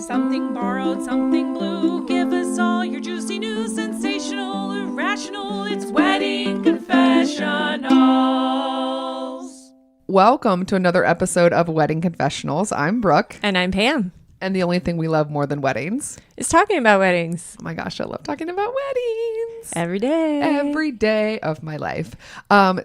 Something borrowed, something blue. Give us all your juicy news, sensational, irrational. It's Wedding Confessionals. Welcome to another episode of Wedding Confessionals. I'm Brooke. And I'm Pam. And the only thing we love more than weddings is talking about weddings. Oh my gosh, I love talking about weddings. Every day. Every day of my life.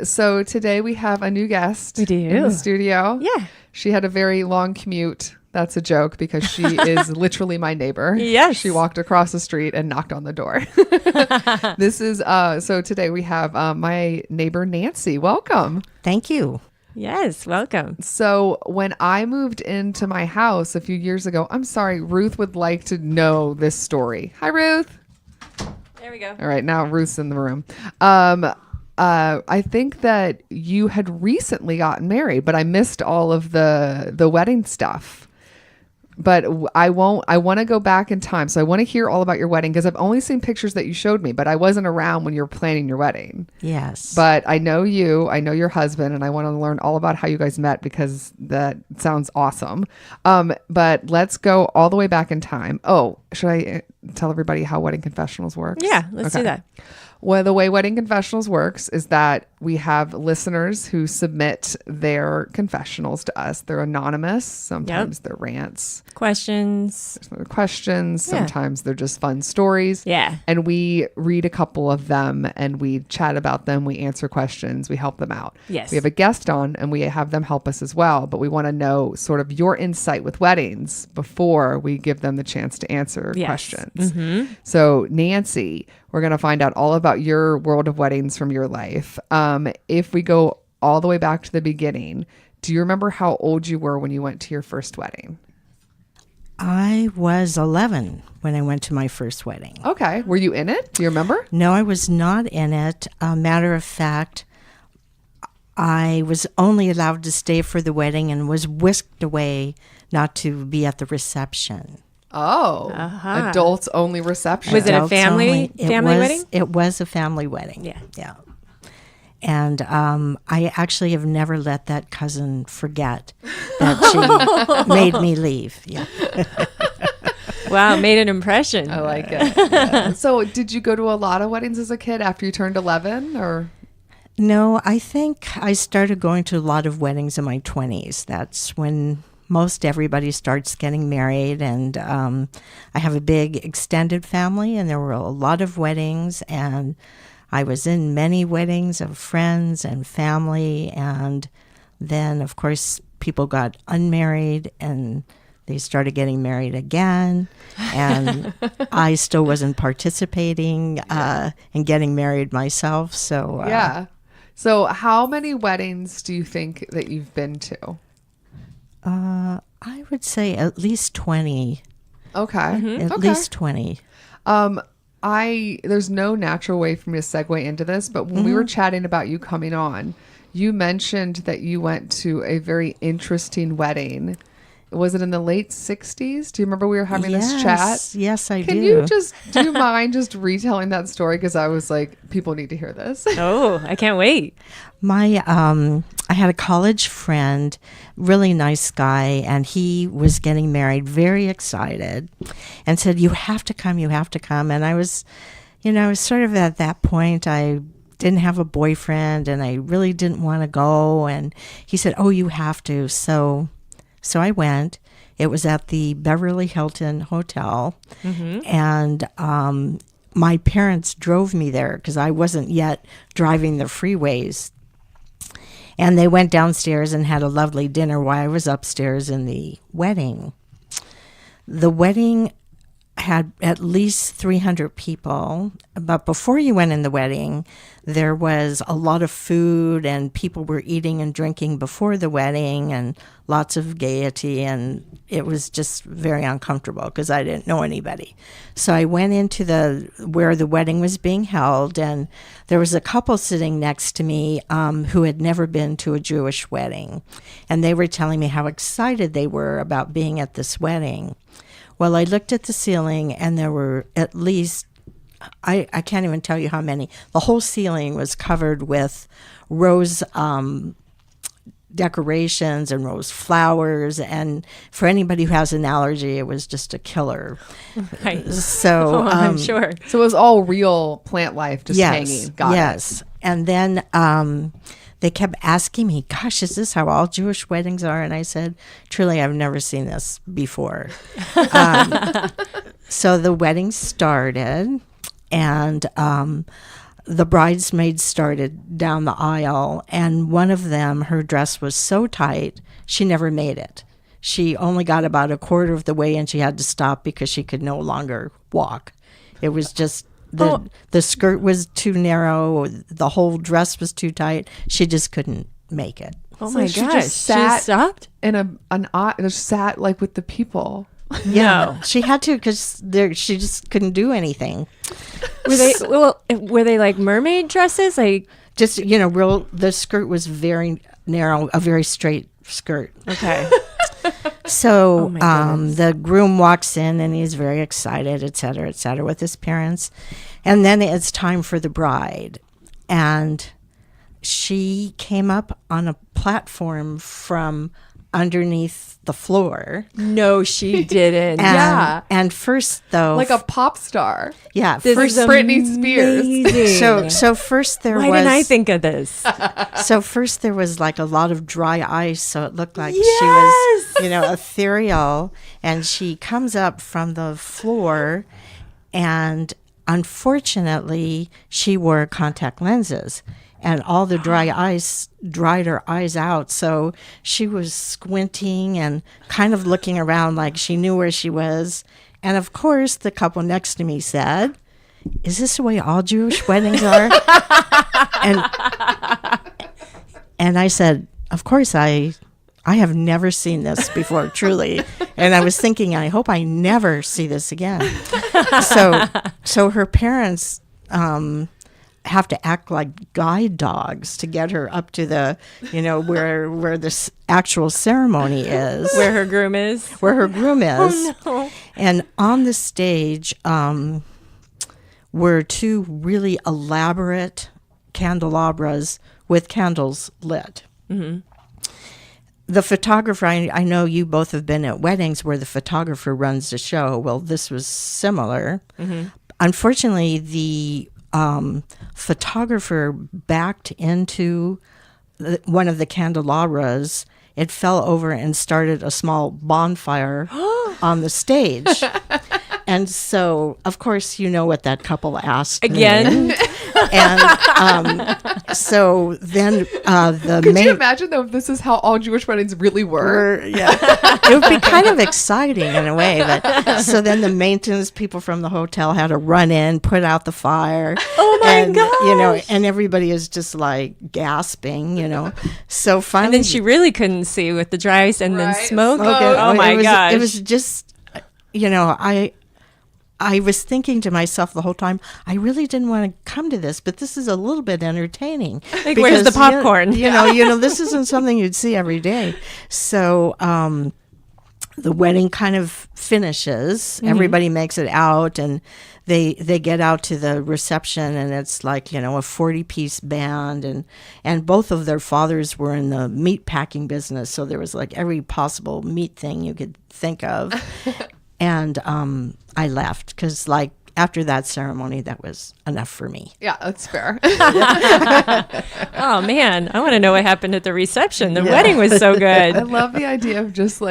So today we have a new guest in the studio. Yeah. She had a very long commute. That's a joke because she is literally my neighbor. Yes. She walked across the street and knocked on the door. This is, so today we have my neighbor, Nancy. Welcome. Thank you. Yes, welcome. So when I moved into my house a few years ago, I'm sorry, Ruth would like to know this story. Hi, Ruth. There we go. All right, now Ruth's in the room. I think that you had recently gotten married, but I missed all of the wedding stuff. But I want to go back in time. So I want to hear all about your wedding because I've only seen pictures that you showed me, but I wasn't around when you were planning your wedding. Yes. But I know your husband, and I want to learn all about how you guys met because that sounds awesome. But let's go all the way back in time. Oh, should I tell everybody how Wedding Confessionals works? Yeah, let's do that. Well, the way Wedding Confessionals works is that we have listeners who submit their confessionals to us. They're anonymous. Sometimes they're rants. Questions. Sometimes they're just fun stories. Yeah. And we read a couple of them and we chat about them. We answer questions. We help them out. Yes. We have a guest on and we have them help us as well. But we want to know sort of your insight with weddings before we give them the chance to answer questions. Mm-hmm. So Nancy, we're going to find out all about your world of weddings from your life. If we go all the way back to the beginning, do you remember how old you were when you went to your first wedding? I was 11 when I went to my first wedding. Okay. Were you in it? Do you remember? No, I was not in it. Matter of fact, I was only allowed to stay for the wedding and was whisked away not to be at the reception. Oh, adults only reception. Was it a Adults family only. wedding? It was a family wedding. Yeah. Yeah. And I actually have never let that cousin forget that she made me leave. Yeah. Wow, made an impression. I like it. Yeah. So did you go to a lot of weddings as a kid after you turned 11 or? No, I think I started going to a lot of weddings in my 20s. That's when most everybody starts getting married. And I have a big extended family, and there were a lot of weddings. And I was in many weddings of friends and family. And then, of course, people got unmarried and they started getting married again. And I still wasn't participating in getting married myself. So yeah. So how many weddings do you think that you've been to? I would say at least 20. Okay. Mm-hmm. At least 20. There's no natural way for me to segue into this, but when we were chatting about you coming on, you mentioned that you went to a very interesting wedding. Was it in the late 60s? Do you remember we were having this chat? Yes, I do. Do you mind just retelling that story? Because I was like, people need to hear this. Oh, I can't wait. I had a college friend, really nice guy, and he was getting married, very excited, and said, you have to come. And I was sort of at that point, I didn't have a boyfriend and I really didn't want to go. And he said, oh, you have to. So I went. It was at the Beverly Hilton Hotel. Mm-hmm. And my parents drove me there because I wasn't yet driving the freeways. And they went downstairs and had a lovely dinner while I was upstairs in the wedding. The wedding had at least 300 people. But before you went in the wedding, there was a lot of food and people were eating and drinking before the wedding and lots of gaiety. And it was just very uncomfortable because I didn't know anybody. So I went into where the wedding was being held, and there was a couple sitting next to me who had never been to a Jewish wedding. And they were telling me how excited they were about being at this wedding. Well, I looked at the ceiling, and there were at least, I can't even tell you how many. The whole ceiling was covered with rose decorations and rose flowers. And for anybody who has an allergy, it was just a killer. Right. So I'm sure. So it was all real plant life just hanging. Got yes. And then they kept asking me, gosh, is this how all Jewish weddings are? And I said, truly, I've never seen this before. So the wedding started, and the bridesmaids started down the aisle. And one of them, her dress was so tight, she never made it. She only got about a quarter of the way, and she had to stop because she could no longer walk. It was just... The skirt was too narrow. The whole dress was too tight. She just couldn't make it. Oh So my she gosh. just She sat stopped? in an just sat like with the people. Yeah, she had to because she just couldn't do anything. Were they like mermaid dresses? Like, Just the skirt was very narrow, a very straight skirt. okay. So Oh my goodness. the groom walks in and he's very excited, et cetera, with his parents. And then it's time for the bride. And she came up on a platform from underneath the floor. No, she didn't. And, And first, though... Like a pop star. Yeah. This First, is Britney Spears. amazing. so first there Why was... didn't I think of this? So first there was like a lot of dry ice, so it looked like she Yes! was, ethereal. And she comes up from the floor, and unfortunately, she wore contact lenses, and all the dry ice dried her eyes out. So she was squinting and kind of looking around like she knew where she was. And of course, the couple next to me said, "Is this the way all Jewish weddings are?" And I said, "Of course, I have never seen this before, truly." And I was thinking, I hope I never see this again. So her parents have to act like guide dogs to get her up to the, where the actual ceremony is. Where her groom is? Where her groom is. Oh, no. And on the stage were two really elaborate candelabras with candles lit. Mm-hmm. The photographer, I know you both have been at weddings where the photographer runs the show. Well, this was similar. Mm-hmm. Unfortunately, the photographer backed into one of the candelabras. It fell over and started a small bonfire on the stage. And so, of course, you know what that couple asked Again? me. And so then Could you imagine though if this is how all Jewish weddings really were? it would be kind of exciting in a way. But so then the maintenance people from the hotel had to run in, put out the fire. Oh my gosh! And everybody is just like gasping, So finally, And then she really couldn't see with the dry ice and then Right. smoke. Smoke. Oh my gosh. It was just, I was thinking to myself the whole time, I really didn't want to come to this, but this is a little bit entertaining. Like, where's the popcorn? This isn't something you'd see every day. So the wedding kind of finishes. Mm-hmm. Everybody makes it out, and they get out to the reception, and it's like, a 40-piece band, and both of their fathers were in the meat packing business, so there was like every possible meat thing you could think of. And I left because, after that ceremony, that was enough for me. Yeah, that's fair. Oh, man. I want to know what happened at the reception. The wedding was so I good. love the idea of just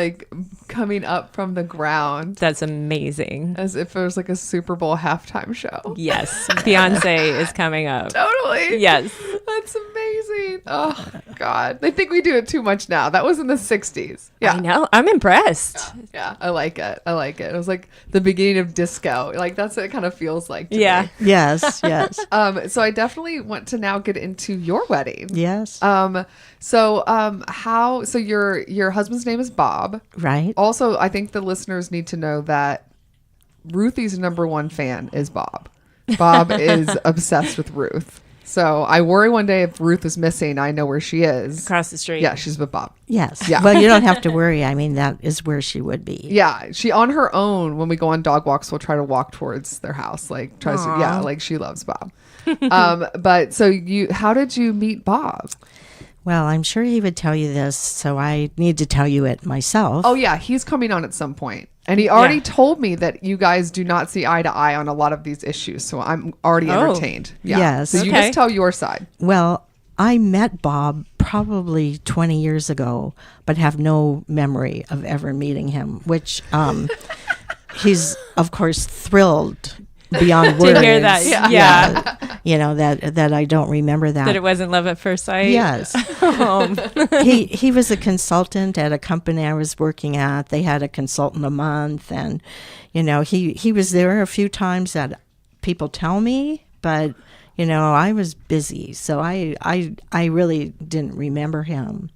coming up from the ground That's amazing. as if it was like a Super Bowl halftime show. Yes. Beyonce is coming up. Totally. Yes. That's amazing. Oh, God. They think we do it too much now. That was in the 60s. Yeah. I know. I'm impressed. Yeah. I like it. It was like the beginning of disco. That's what it kind of feels like to Yeah. me. Yes, yes, So I definitely want to now get into your wedding. yes. So your husband's name is Bob. Right. Also, I think the listeners need to know that Ruthie's number one fan is Bob. Bob is obsessed with Ruth. So I worry one day if Ruth is missing, I know where she is. Across the street. Yeah, she's with Bob. Yes. Yeah. Well, you don't have to worry. I mean, that is where she would be. Yeah, she on her own when we go on dog walks, we'll try to walk towards their house. She loves Bob. But so how did you meet Bob? Well, I'm sure he would tell you this, so I need to tell you it myself. Oh yeah, he's coming on at some point. And he already told me that you guys do not see eye to eye on a lot of these issues. So I'm already entertained. Yeah. Yes. So you Okay. just tell your side. Well, I met Bob probably 20 years ago, but have no memory of ever meeting him, which he's, of course, thrilled beyond words. To hear that, yeah. You know, that I don't remember that. That it wasn't love at first sight. Yes. He was a consultant at a company I was working at. They had a consultant a month, and you know, he was there a few times that people tell me, but you know, I was busy, so I really didn't remember him.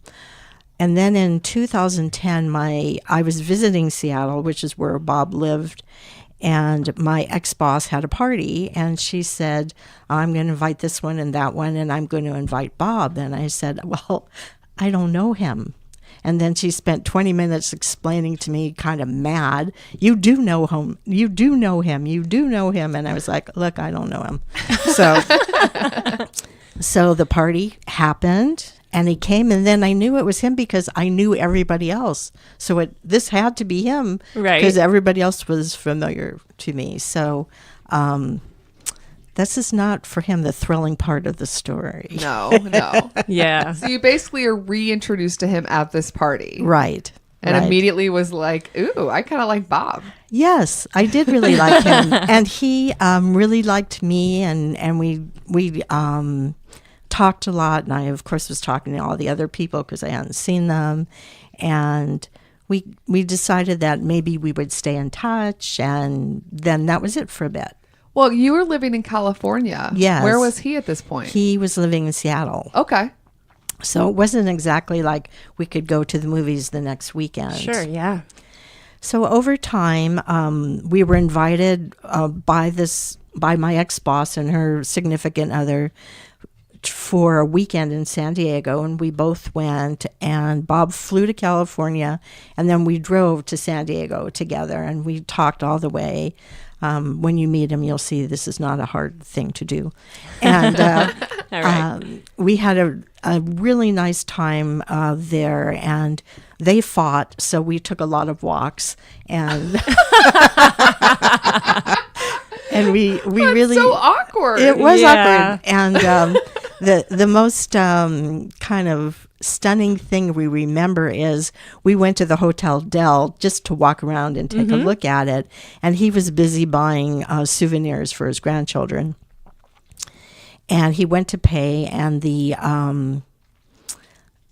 And then in 2010, I was visiting Seattle, which is where Bob lived, and my ex-boss had a party, and she said, I'm going to invite this one and that one, and I'm going to invite Bob. And I said, well, I don't know him. And then she spent 20 minutes explaining to me, kind of mad, you do know him. You do know him. You do know him. And I was like, look, I don't know him. So the party happened. And he came, and then I knew it was him because I knew everybody else. So this had to be him, Right. Because everybody else was familiar to me. So this is not for him the thrilling part of the story. No. Yeah. So you basically are reintroduced to him at this party. Right. And right. immediately was like, ooh, I kind of like Bob. Yes, I did really like him, and he really liked me, and we talked a lot, and I of course was talking to all the other people because I hadn't seen them, and we decided that maybe we would stay in touch, and then that was it for a bit. Well, you were living in California. Yes. Where was he at this point? He was living in Seattle, Okay. so it wasn't exactly like we could go to the movies the next weekend. Sure. Yeah. So over time, we were invited by my ex-boss and her significant other for a weekend in San Diego, and we both went, and Bob flew to California, and then we drove to San Diego together, and we talked all the way. When you meet him, you'll see this is not a hard thing to do. And All right. we had a really nice time there, and they fought, so we took a lot of walks, and and we That's really so awkward. it was Yeah. awkward. And the most kind of stunning thing we remember is we went to the Hotel Dell just to walk around and take a look at it, and he was busy buying souvenirs for his grandchildren. And he went to pay, and the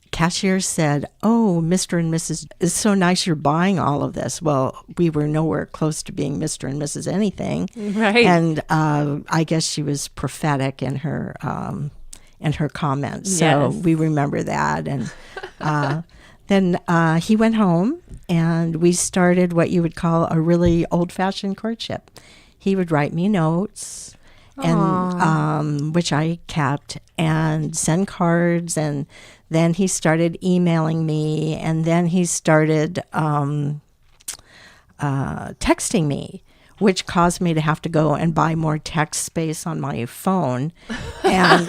cashier said, "Oh, Mr. and Mrs. It's so nice you're buying all of this." Well, we were nowhere close to being Mr. and Mrs. anything. Right. And I guess she was prophetic in her comments. So Yes. we remember that. And then he went home, and we started what you would call a really old-fashioned courtship. He would write me notes, and which I kept, and send cards, and then he started emailing me, and then he started texting me, which caused me to have to go and buy more text space on my phone. And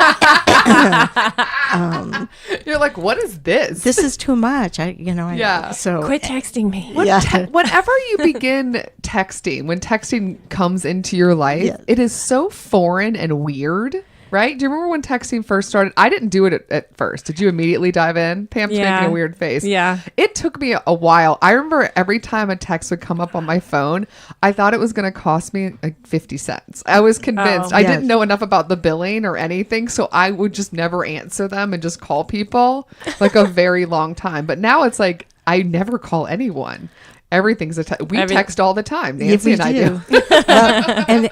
You're like, what is this? this is too much. Yeah. So Quit texting me. Whenever you begin texting, when texting comes into your life, Yes. it is so foreign and weird, right? Do you remember when texting first started? I didn't do it at first. Did you immediately dive in? Pam's Yeah. making a weird face. Yeah. It took me a while. I remember every time a text would come up on my phone, I thought it was going to cost me like 50 cents. I was convinced. Oh. I Yes. didn't know enough about the billing or anything, so I would just never answer them and just call people like a very long time. But now it's like I never call anyone. Everything's we text all the time. Nancy and I do.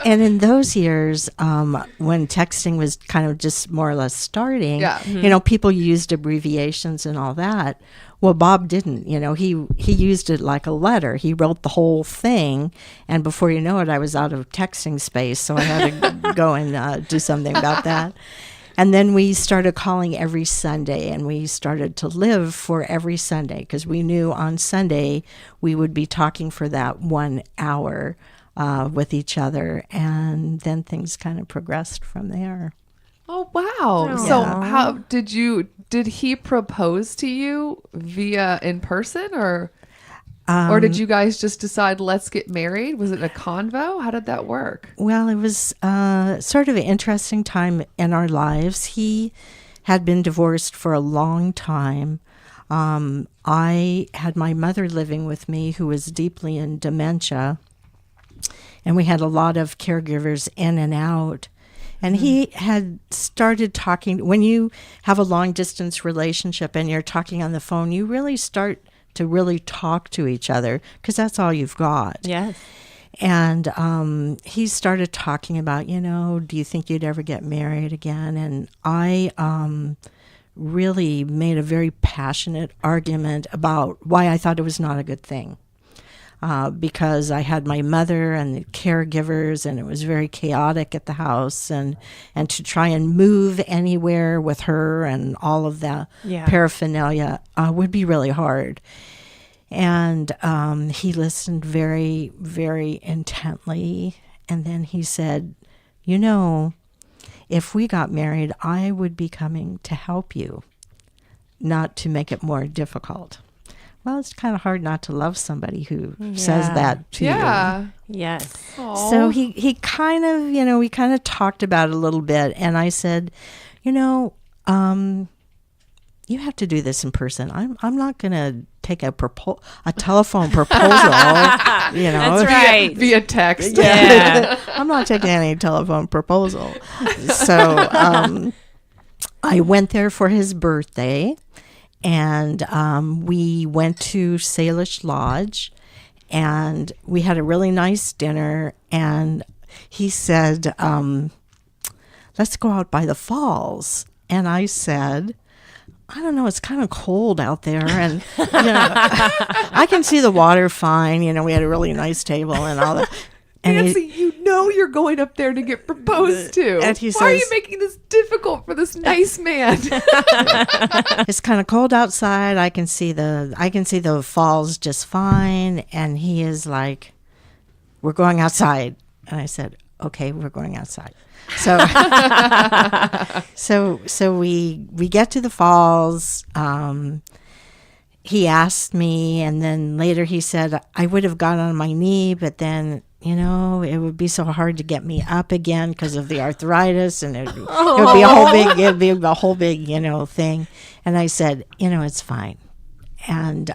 and in those years, when texting was kind of just more or less starting, Yeah. People used abbreviations and all that. Well, Bob didn't. He used it like a letter. He wrote the whole thing, and before you know it, I was out of texting space, so I had to go and do something about that. And then we started calling every Sunday, and we started to live for every Sunday because we knew on Sunday we would be talking for that 1 hour with each other. And then things kind of progressed from there. Oh, wow. Oh. So Yeah. how did he propose to you via in person or did you guys just decide let's get married? Was it a convo? How did that work? Well, it was sort of an interesting time in our lives. He had been divorced for a long time. I had my mother living with me who was deeply in dementia, and we had a lot of caregivers in and out. And he had started talking. When you have a long distance relationship and you're talking on the phone, you really start to really talk to each other because that's all you've got. Yes. And he started talking about, do you think you'd ever get married again? And I really made a very passionate argument about why I thought it was not a good thing. Because I had my mother and the caregivers, and it was very chaotic at the house, and to try and move anywhere with her and all of the paraphernalia would be really hard. And he listened very, very intently, and then he said, if we got married, I would be coming to help you, not to make it more difficult. Well, it's kind of hard not to love somebody who says that to you. Yeah. Yes. Aw. So he kind of, we kind of talked about it a little bit. And I said, you have to do this in person. I'm not going to take a telephone proposal, That's right. Via text. Yeah. I'm not taking any telephone proposal. So I went there for his birthday. And we went to Salish Lodge, and we had a really nice dinner. And he said, let's go out by the falls. And I said, I don't know, it's kind of cold out there. And, I can see the water fine. We had a really nice table and all that. And Nancy, you're going up there to get proposed to. And he Why are you says- making this difficult for this nice man? it's kind of cold outside. I can see the falls just fine. And he is like, we're going outside. And I said, okay, we're going outside. So so we get to the falls. He asked me, and then later he said I would have got on my knee, but then it would be so hard to get me up again because of the arthritis, and it would be a whole big thing. And I said, it's fine. And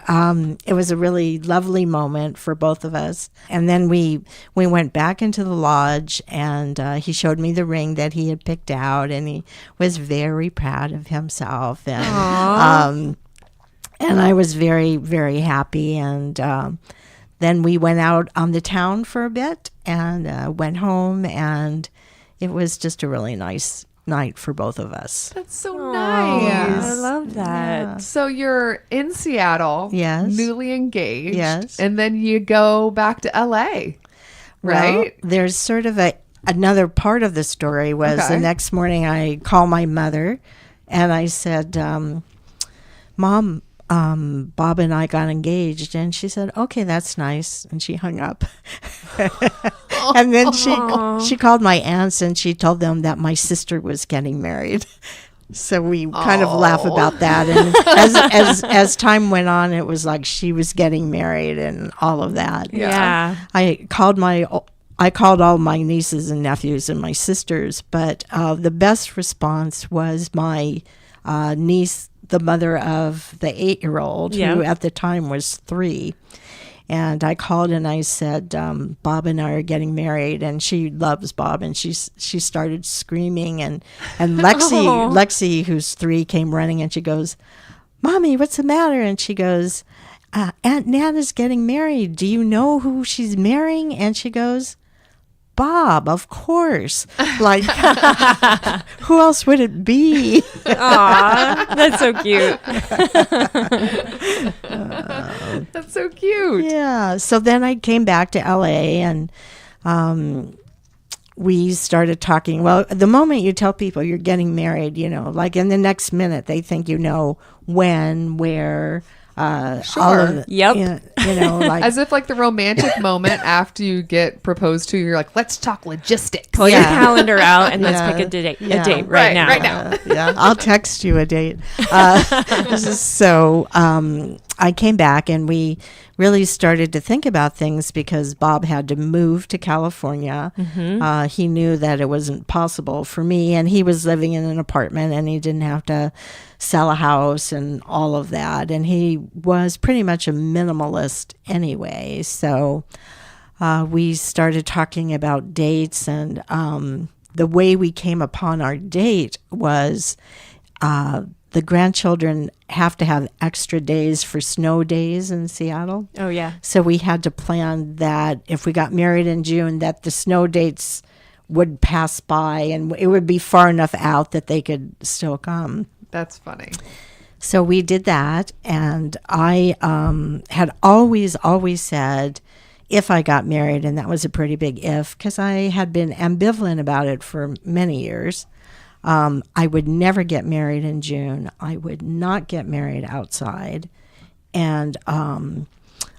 it was a really lovely moment for both of us. And then we went back into the lodge, and he showed me the ring that he had picked out, and he was very proud of himself. And and I was very, very happy. And then we went out on the town for a bit and went home, and it was just a really nice night for both of us. That's so Aw, nice. I love that. So you're in Seattle, Yes. newly engaged, Yes. and then you go back to LA, right? Well, there's sort of another part of the story was Okay. the next morning I called my mother and I said, Mom, Bob and I got engaged. And she said, okay, that's nice. And she hung up. And then she called my aunts and she told them that my sister was getting married. So we kind of laugh about that. And as time went on, it was like she was getting married and all of that. Yeah. I called all my nieces and nephews and my sisters, but the best response was my niece, the mother of the 8-year-old, Yeah. who at the time was 3. And I called and I said, Bob and I are getting married, and she loves Bob, and she started screaming, and Lexi, who's 3, came running, and she goes, Mommy, what's the matter? And she goes, Aunt Nana's getting married. Do you know who she's marrying? And she goes, Bob, of course. Like, who else would it be? Aw, that's so cute. That's so cute. Yeah. So then I came back to LA and we started talking. Well, the moment you tell people you're getting married, like in the next minute, they think you know when, where, all Sure. of the, Yep. yeah. like As if like the romantic moment after you get proposed to, you're like, let's talk logistics. Pull your calendar out and Yeah. let's pick a date Right, right now. right now. yeah, I'll text you a date. So I came back and we really started to think about things because Bob had to move to California. He knew that it wasn't possible for me, and he was living in an apartment and he didn't have to sell a house and all of that. And he was pretty much a minimalist anyway. So we started talking about dates, and the way we came upon our date was the grandchildren have to have extra days for snow days in Seattle. Oh, yeah. So we had to plan that if we got married in June, that the snow dates would pass by and it would be far enough out that they could still come. That's funny. So we did that, and I had always said if I got married, and that was a pretty big if, because I had been ambivalent about it for many years. I would never get married in June. I would not get married outside. And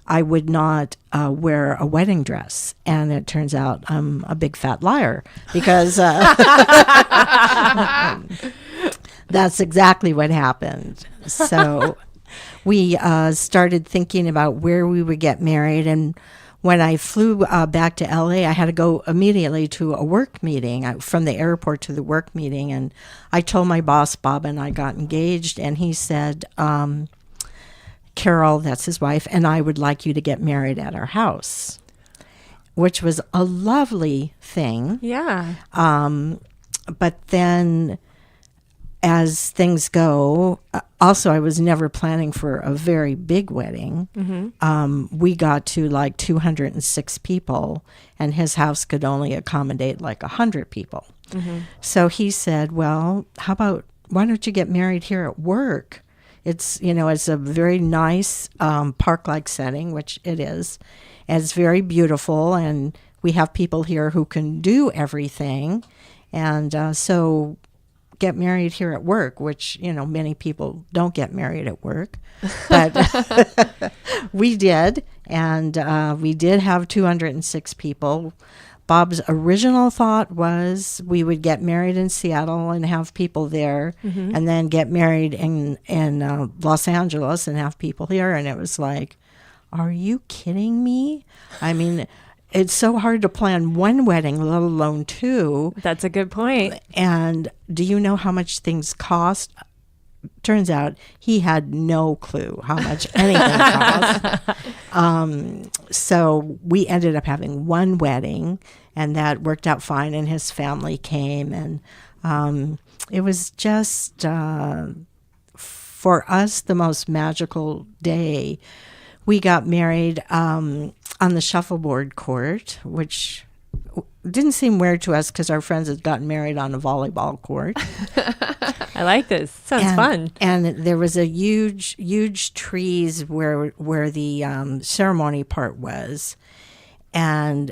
I would not wear a wedding dress. And it turns out I'm a big fat liar because that's exactly what happened. So we started thinking about where we would get married. And when I flew back to LA, I had to go immediately to a work meeting, from the airport to the work meeting. And I told my boss, Bob, and I got engaged. And he said, Carol, that's his wife, and I would like you to get married at our house, which was a lovely thing. Yeah. But then as things go, also I was never planning for a very big wedding. We got to like 206 people, and his house could only accommodate like 100 people. So he said, well, why don't you get married here at work? It's, it's a very nice park-like setting, which it is. And it's very beautiful, and we have people here who can do everything. And so get married here at work, which, many people don't get married at work. But we did, and we did have 206 people. Bob's original thought was we would get married in Seattle and have people there, and then get married in Los Angeles and have people here. And it was like, are you kidding me? I mean, it's so hard to plan one wedding, let alone two. That's a good point. And do you know how much things cost? Turns out he had no clue how much anything cost. So we ended up having one wedding, and that worked out fine, and his family came. And it was just, for us, the most magical day. We got married on the shuffleboard court, which didn't seem weird to us because our friends had gotten married on a volleyball court. I like this. Sounds fun. And there was a huge trees where the ceremony part was, and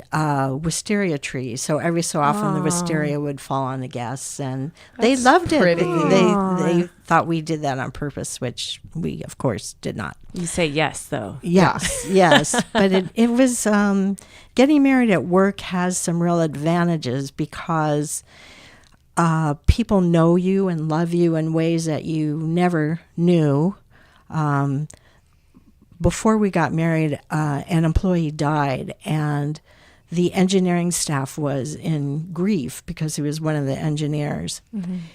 wisteria trees. So every so often the wisteria would fall on the guests, and they loved it. pretty. They thought we did that on purpose, which we of course did not. You say yes, though. Yes. But it was getting married at work has some real advantages because people know you and love you in ways that you never knew. Before we got married, an employee died, and the engineering staff was in grief because he was one of the engineers.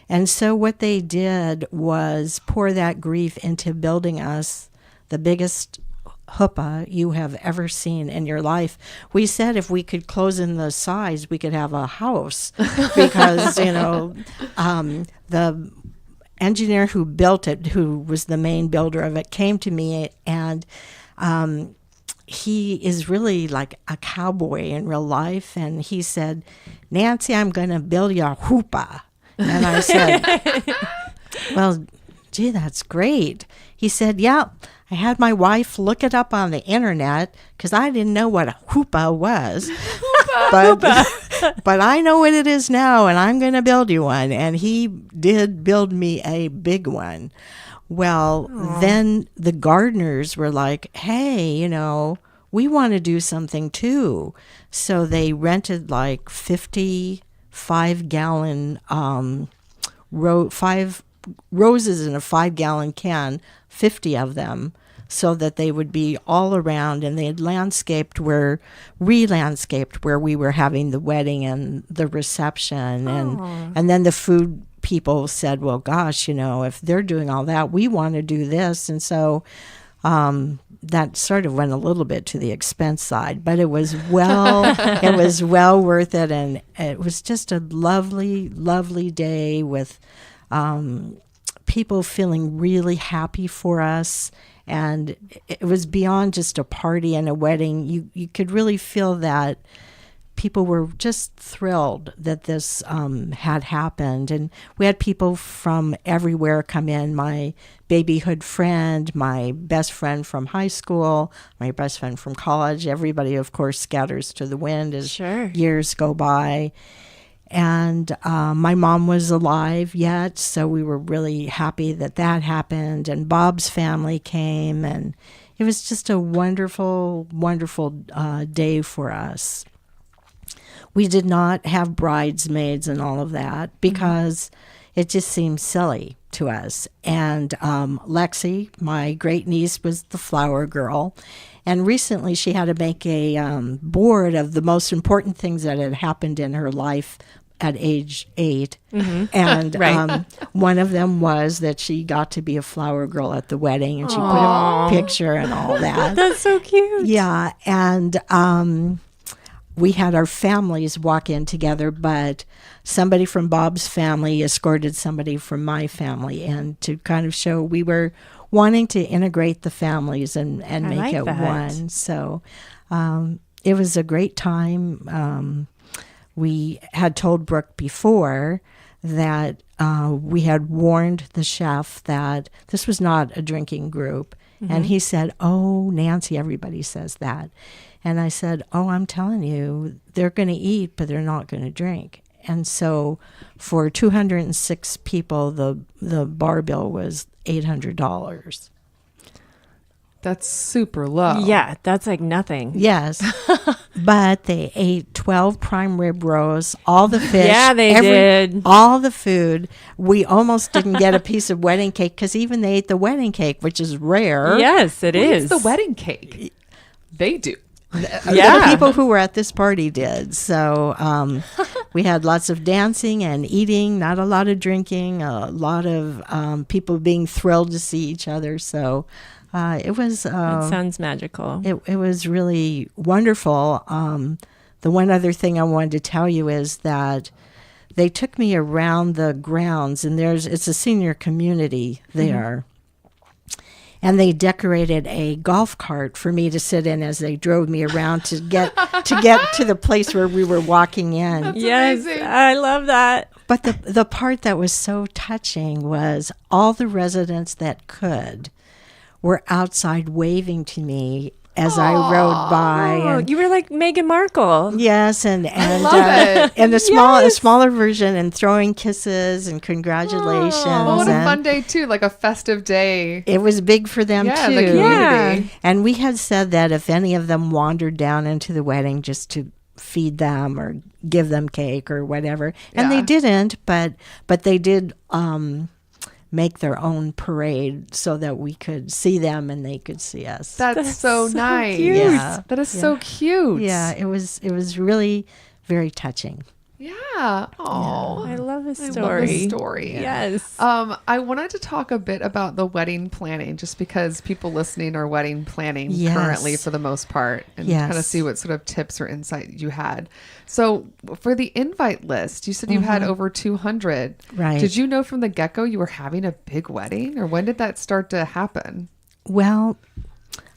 And so what they did was pour that grief into building us the biggest Hoopa you have ever seen in your life. We said if we could close in the size, we could have a house because, the engineer who built it, who was the main builder of it, came to me, and he is really like a cowboy in real life. And he said, Nancy, I'm going to build you a Hoopa. And I said, well, gee, that's great. He said, yeah, I had my wife look it up on the internet because I didn't know what a Hoopa was. But I know what it is now, and I'm going to build you one. And he did build me a big one. Well, then the gardeners were like, hey, we want to do something too. So they rented like 50 5-gallon 5 roses in a 5-gallon can, 50 of them, so that they would be all around, and they had re-landscaped where we were having the wedding and the reception. And then the food people said, well, gosh, if they're doing all that, we want to do this. And so that sort of went a little bit to the expense side, but it was well worth it. And it was just a lovely, lovely day with people feeling really happy for us. And it was beyond just a party and a wedding. You could really feel that people were just thrilled that this had happened. And we had people from everywhere come in. My babyhood friend, my best friend from high school, my best friend from college. Everybody, of course, scatters to the wind as years go by. And my mom was alive yet, so we were really happy that happened. And Bob's family came, and it was just a wonderful, wonderful day for us. We did not have bridesmaids and all of that because it just seemed silly to us. And Lexi, my great niece, was the flower girl. And recently she had to make a board of the most important things that had happened in her life at age 8. And one of them was that she got to be a flower girl at the wedding, and she put a picture and all that. That's so cute. Yeah. And we had our families walk in together, but somebody from Bob's family escorted somebody from my family in to kind of show we were wanting to integrate the families and make like it that. one. So it was a great time. We had told Brooke before that we had warned the chef that this was not a drinking group. And he said, oh, Nancy, everybody says that. And I said, oh, I'm telling you, they're going to eat, but they're not going to drink. And so for 206 people, the bar bill was $800. That's super low. Yeah, that's like nothing. Yes. But they ate 12 prime rib roasts, all the fish. Yeah, they did. All the food. We almost didn't get a piece of wedding cake because even they ate the wedding cake, which is rare. Yes, it is. It's the wedding cake. They do. The people who were at this party did. So we had lots of dancing and eating, not a lot of drinking, a lot of people being thrilled to see each other. So it was... it sounds magical. It was really wonderful. The one other thing I wanted to tell you is that they took me around the grounds, and it's a senior community there. And they decorated a golf cart for me to sit in as they drove me around to get to the place where we were walking in. That's yes, amazing. I love that. But the part that was so touching was all the residents that could were outside waving to me as I rode by. Oh, you were like Meghan Markle. Yes, and love it. and a smaller version, and throwing kisses and congratulations. Oh, what a and fun day too, like a festive day. it was big for them Yeah, too. the community. Yeah. And we had said that if any of them wandered down into the wedding just to feed them or give them cake or whatever, and Yeah. they didn't, but they did make their own parade so that we could see them and they could see us. That's so nice. cute. Yeah. That is so cute. Yeah, it was really very touching. Yeah. Oh, I love a I story. love this story. Yes. I wanted to talk a bit about the wedding planning, just because people listening are wedding planning Yes. currently for the most part, and Yes. kind of see what sort of tips or insight you had. So for the invite list, you said you had over 200. Right. Did you know from the get-go you were having a big wedding, or when did that start to happen? Well,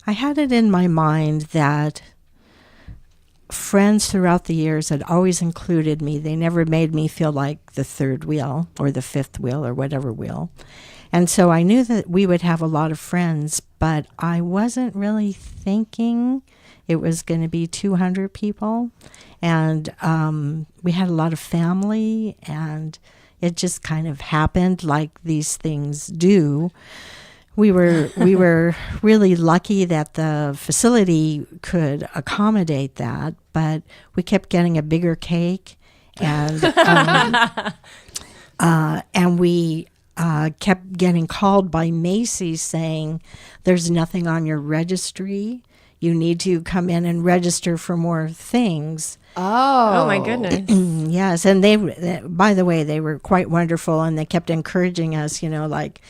I had it in my mind that friends throughout the years had always included me. They never made me feel like the third wheel or the fifth wheel or whatever wheel. And so I knew that we would have a lot of friends, but I wasn't really thinking it was going to be 200 people. And we had a lot of family, and it just kind of happened like these things do. we were really lucky that the facility could accommodate that, but we kept getting a bigger cake, and we kept getting called by Macy's saying, "There's nothing on your registry. You need to come in and register for more things." Oh my goodness. Yes, and by the way, they were quite wonderful, and they kept encouraging us, like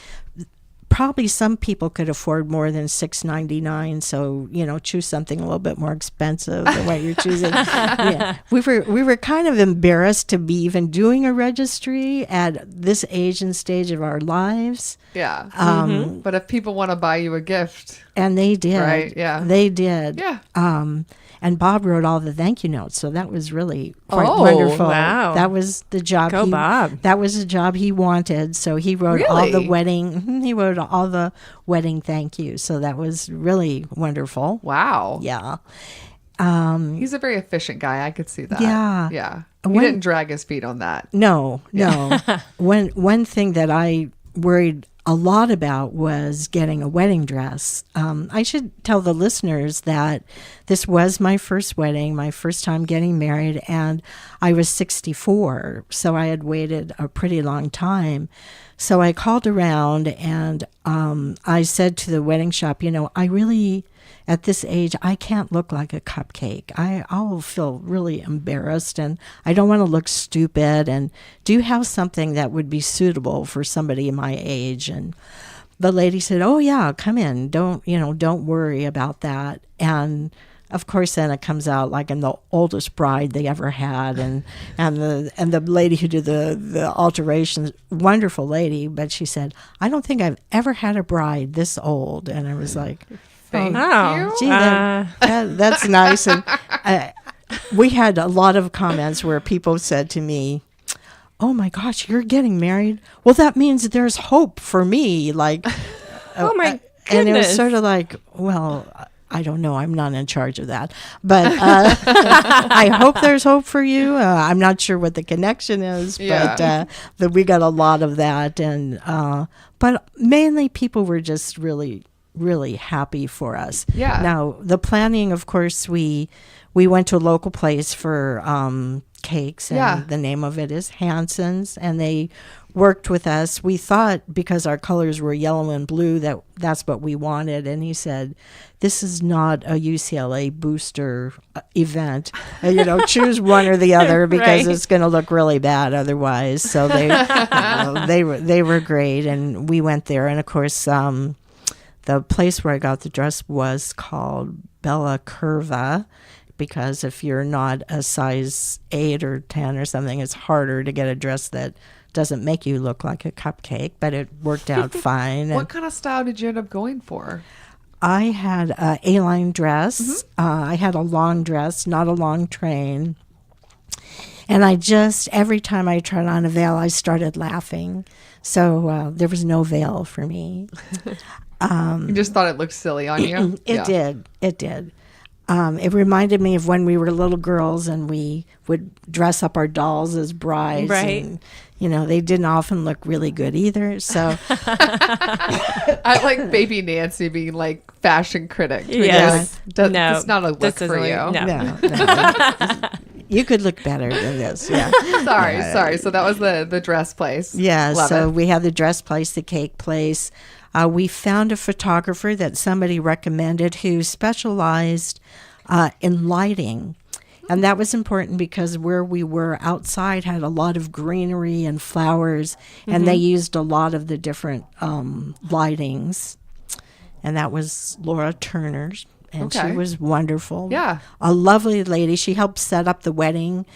probably some people could afford more than $6.99, so choose something a little bit more expensive than what you're choosing. Yeah. We were kind of embarrassed to be even doing a registry at this age and stage of our lives. Yeah. But if people want to buy you a gift, and they did, right? Yeah, they did. Yeah. And Bob wrote all the thank you notes, so that was really quite wonderful. Wow. That was the job. Go Bob. That was the job he wanted. So he wrote all the wedding. He wrote all the wedding thank yous. So that was really wonderful. Wow. Yeah. He's a very efficient guy. I could see that. Yeah. Yeah. He didn't drag his feet on that. No. One thing that I worried a lot about was getting a wedding dress. I should tell the listeners that this was my first wedding, my first time getting married, and I was 64, so I had waited a pretty long time. So I called around and I said to the wedding shop, I really, at this age, I can't look like a cupcake. I'll feel really embarrassed, and I don't want to look stupid. And do you have something that would be suitable for somebody my age? And the lady said, "Oh yeah, come in. Don't worry about that." And of course, then it comes out like I'm the oldest bride they ever had, and the lady who did the alterations, wonderful lady, but she said, "I don't think I've ever had a bride this old." And I was like, Thank you. Gee, that's nice. And we had a lot of comments where people said to me, "Oh my gosh, you're getting married? Well, that means there's hope for me." Like, Oh my goodness. And it was sort of like, well, I don't know. I'm not in charge of that. But I hope there's hope for you. I'm not sure what the connection is, but we got a lot of that. And but mainly people were just really, really happy for us. Yeah. Now, the planning, of course, we went to a local place for cakes, and the name of it is Hansen's, and they worked with us. We thought because our colors were yellow and blue that's what we wanted, and he said, "This is not a UCLA booster event. Choose one or the other because it's going to look really bad otherwise." So they were great, and we went there, and of course the place where I got the dress was called Bella Curva, because if you're not a size 8 or 10 or something, it's harder to get a dress that doesn't make you look like a cupcake, but it worked out fine. What kind of style did you end up going for? I had a A-line dress. I had a long dress, not a long train. And every time I tried on a veil, I started laughing. So there was no veil for me. You just thought it looked silly on you? It did. It reminded me of when we were little girls and we would dress up our dolls as brides. Right. And, they didn't often look really good either. So I like baby Nancy being like fashion critic. Yes. No, it's not a look for you. No. You could look better than this. Yeah. Sorry. So that was the dress place. Yeah. Love so it. we had the dress place, the cake place. We found a photographer that somebody recommended who specialized in lighting. And that was important because where we were outside had a lot of greenery and flowers, and they used a lot of the different lightings. And that was Laura Turner's, and she was wonderful. Yeah. A lovely lady. She helped set up the wedding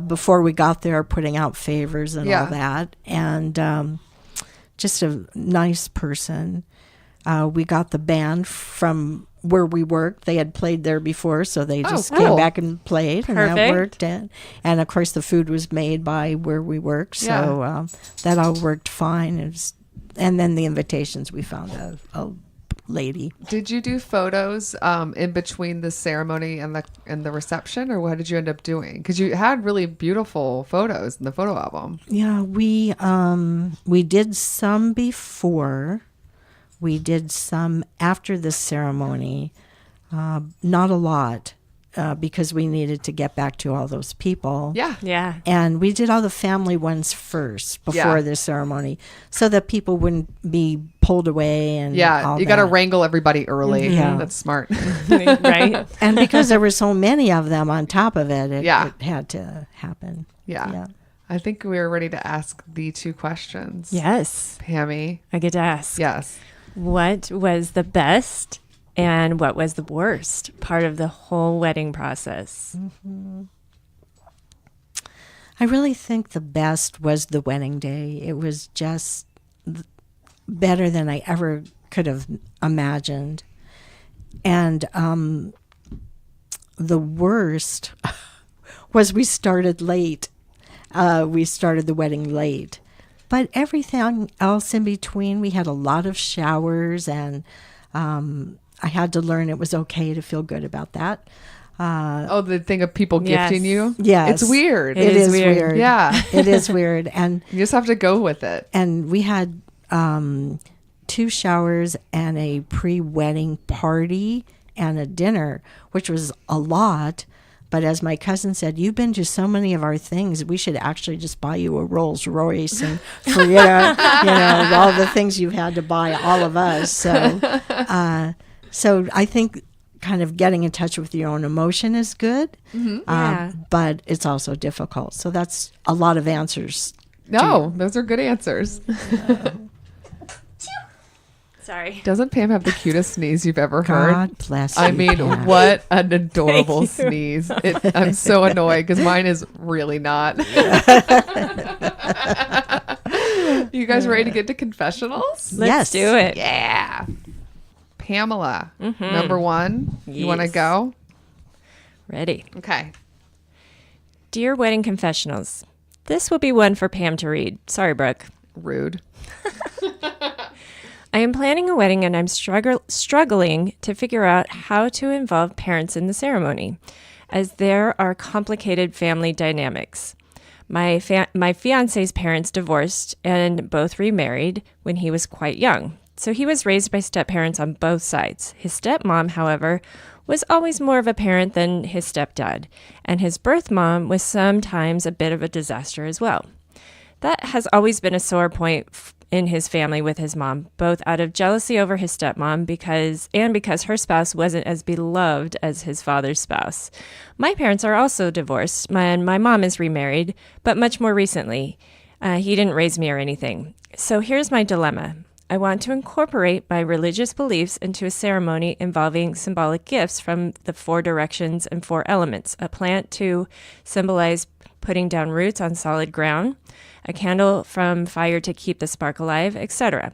before we got there, putting out favors and all that. And just a nice person. We got the band from where we worked. They had played there before, so they just came back and played, and that worked. And of course, the food was made by where we worked, so that all worked fine. And then the invitations, we found a lady. Did you do photos in between the ceremony and the reception, or what did you end up doing? Because you had really beautiful photos in the photo album. Yeah, we did some before. We did some after the ceremony, not a lot, because we needed to get back to all those people. Yeah. Yeah. And we did all the family ones first before the ceremony, so that people wouldn't be pulled away and all you got to that. wrangle everybody early. Yeah. That's smart. Right. And because there were so many of them on top of it, it had to happen. Yeah. I think we're ready to ask the 2 questions. Yes. Pammy. I get to ask. Yes. What was the best and what was the worst part of the whole wedding process? I really think the best was the wedding day. It was just better than I ever could have imagined. And the worst was we started late. We started the wedding late. But everything else in between, we had a lot of showers, and I had to learn it was okay to feel good about that. The thing of people Yes. gifting you? Yes. It's weird. It is weird. Yeah. It is weird. And You just have to go with it. and we had 2 showers and a pre-wedding party and a dinner, which was a lot. But as my cousin said, you've been to so many of our things, we should actually just buy you a Rolls Royce and forget, all the things you've had to buy, all of us. So I think kind of getting in touch with your own emotion is good, Yeah. but it's also difficult. So that's a lot of answers. No, those are good answers. Sorry. Doesn't Pam have the cutest sneeze you've ever heard? God bless you. I mean, Pam. what an adorable Thank you. sneeze. I'm so annoyed because mine is really not. You guys ready to get to confessionals? Let's Yes. do it. Yeah. Pamela, number 1. You want to Yes. go? Ready. Okay. Dear Wedding Confessionals, this will be one for Pam to read. Sorry, Brooke. Rude. I am planning a wedding and I'm struggling to figure out how to involve parents in the ceremony, as there are complicated family dynamics. My fiance's parents divorced and both remarried when he was quite young, so he was raised by step-parents on both sides. His stepmom, however, was always more of a parent than his stepdad, and his birth mom was sometimes a bit of a disaster as well. That has always been a sore point in his family with his mom, both out of jealousy over his stepmom because her spouse wasn't as beloved as his father's spouse. My parents are also divorced, and my mom is remarried, but much more recently. He didn't raise me or anything. So here's my dilemma. I want to incorporate my religious beliefs into a ceremony involving symbolic gifts from the 4 directions and 4 elements, a plant to symbolize putting down roots on solid ground, a candle from fire to keep the spark alive, etc.